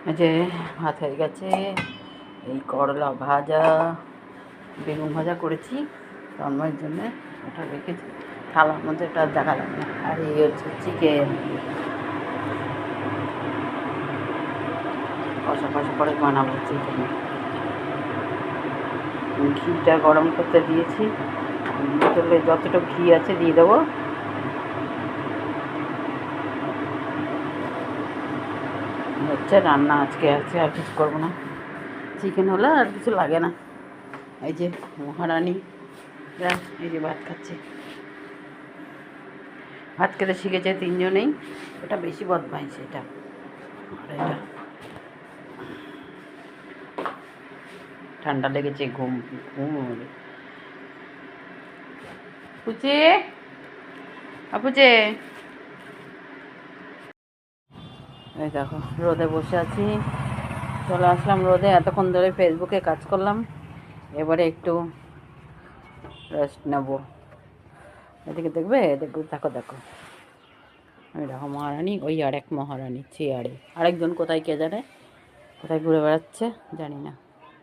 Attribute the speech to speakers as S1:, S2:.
S1: এই যে ভাত হয়ে গেছে, এই করলা ভাজা বেগুন ভাজা করেছি তন্ময়ের জন্য, ওটা রেখেছি থালার মধ্যে, এটা দেখা যাবে না। আর এই হচ্ছে চিকেন, কষা কষা করে বানাবো চিকেন। ঘিটা গরম করতে দিয়েছি, বোতলে যতটুকু ঘি আছে দিয়ে দেবো। হচ্ছে রান্না আজকে আছে, আর কিছু করবো না। চিকেন হলে আর কিছু লাগে না। এই যে মহারানী এই যে ভাত খাচ্ছে, ভাত খেতে শিখেছে তিনজনেই। এটা বেশি বদমাইশ এটা, আর এটা ঠান্ডা লেগেছে, ঘুম ঘুম হবে। পুচে আপুচে, এই দেখো রোদে বসে আছি, চলে আসলাম রোদে। এতক্ষণ ধরে ফেসবুকে কাজ করলাম, এবারে একটু রেস্ট নেব। এদিকে দেখবে, দেখো দেখো দেখো, ওই দেখো মহারানী, ওই আরেক মহারানী চেয়ারে, আরেকজন কোথায় কে জানে, কোথায় ঘুরে বেড়াচ্ছে জানি না।